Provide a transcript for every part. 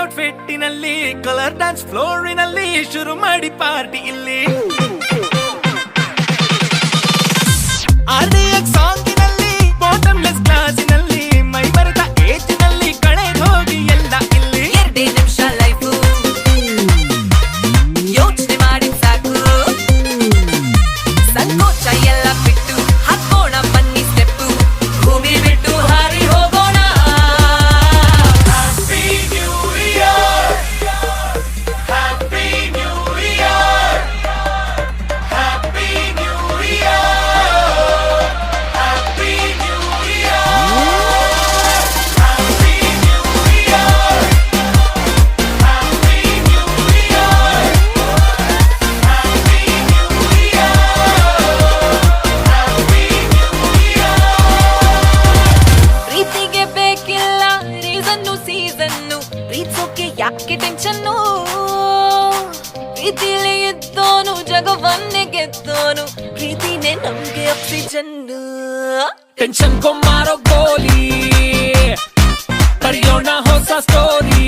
ಔಟ್ಫಿಟ್ಟಿನಲ್ಲಿ colour dance ಫ್ಲೋರಿನಲ್ಲಿ ಶುರು ಮಾಡಿ ಪಾರ್ಟಿ ಇಲ್ಲಿ RDX ಸಾಂಗಿನಲ್ಲಿ ಬಾಟಮ್ಲೆಸ್ ಗ್ಲಾಸಿನಲ್ಲಿ ಮೈ ಮರೆತ ಏಜಿನಲ್ಲಿ ಕಳೆದು ಹೋಗಿ ಎಲ್ಲ ಇಲ್ಲಿ 2 ನಿಮಿಷ ಲೈಫು ಯೋಚನೆ ಮಾಡಿ ಸಾಕು ಸಂಕೋಚ ಎಲ್ಲ ಬಿಟ್ಟು ಹಾಕೋಣ ಬನ್ನಿ ಸ್ಟೆಪ್ಪು ಭೂಮಿ ಬಿಟ್ಟು ಹಾರಿ ಹೋಗೋಣ happy new year happy new year happy new year happy new year happy new year happy new year happy new year ಪ್ರೀತಿಗೆ ಬೇಕಿಲ್ಲ ರೀಸನ್ನು ಸೀಸನ್ನು ಪ್ರೀತಿಸೋಕೆ ಯಾಕೆ ಟೆನ್ಷನ್ನು ಪ್ರೀತಿಲಿ ಇದ್ದೋನು ಜಗವನ್ನೇ ಗೆದ್ದೋನು ಪ್ರೀತಿನೇ ನಮ್ಗೆ ಆಕ್ಸಿಜನ್ನು ಟೆನ್ಷನ್ ಮಾರೋ ಗೋಲಿ ಬರೆಯೋಣ ಹೊಸ ಸ್ಟೋರಿ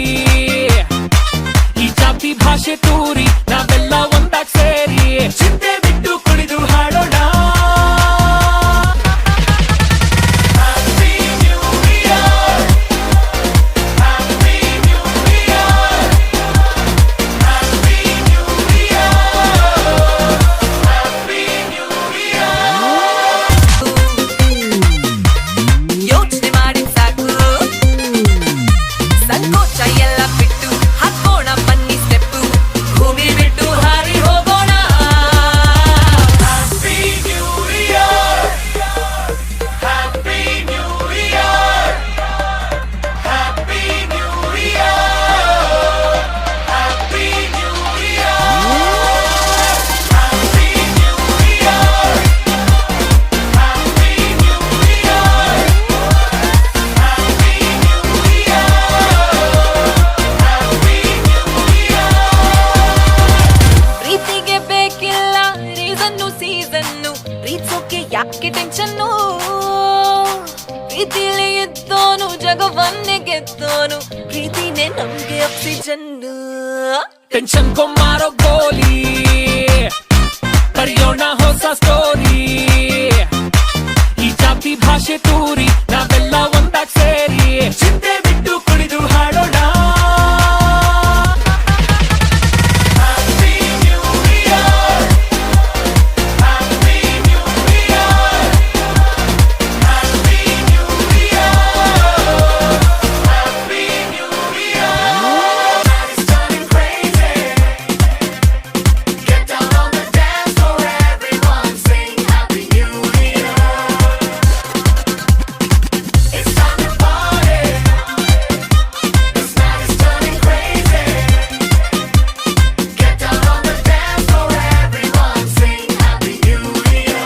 ಈ ಜಾತಿ ಭಾಷೆ ತೂರಿ ನಾವೆಲ್ಲ ಒಂದಾಗ್ ಸೇರಿ ಚಿಂತೆ ಬಿಟ್ಟು ಕುಣಿದು ಹಾಡೋಣ Happy New Year Happy New Year Happy New Year Happy New Year ಯೋಚನೆ ಮಾಡಿ ಸಾಕು ಸಂಕೋಚ ಎಲ್ಲ ಬಿಟ್ಟು ಹಾಕೋಣ ಬನ್ನಿ ಸ್ಟೆಪ್ಪು ಭೂಮಿ ಬಿಟ್ಟು ಹಾರಿ ಹೋಗೋಣ Happy New Year Happy New Year Happy New Year Happy New Year Happy New Year Happy New Year Happy New Year Happy New Year ಪ್ರೀತಿಗೆ ಬೇಕಿಲ್ಲ ರೀಸನ್ನು ಸೀಸನ್ನು ಪ್ರೀತಿಸೋಕೆ ಯಾಕೆ ಟೆನ್ಷನ್ನು ಪ್ರೀತಿಲಿ ಇದ್ದೋನು ಜಗವನ್ನೇ ಗೆದ್ದೋನು ಪ್ರೀತಿನೇ ನಮ್ಗೆ ಆಕ್ಸಿಜನ್ನು ಟೆನ್ಷನ್ ಮಾರೋ ಗೋಲಿ ಬರೆಯೋಣ ಹೊಸ ಸ್ಟೋರಿ ಈ ಜಾತಿ ಭಾಷೆ ತೂರಿ ನಾವೆಲ್ಲ ಒಂದಾಗ್ ಸೇರಿ ಚಿಂತೆ ಬಿಟ್ಟು ಕುಣಿದು ಹಾಡೋಣ Happy New Year Happy New Year Happy New Year Happy New Year It's turning crazy Get down on the dance floor everyone sing Happy New Year It's time to party This night is turning crazy Get down on the dance floor everyone sing Happy New Year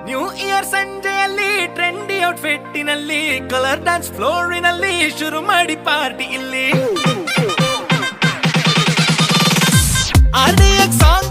new year ಸಂಜೆಯಲ್ಲಿ trendy ಔಟ್ಫಿಟ್ಟಿನಲ್ಲಿ colour dance ಫ್ಲೋರಿನಲ್ಲಿ ಶುರು ಮಾಡಿ party ಇಲ್ಲಿ RDX song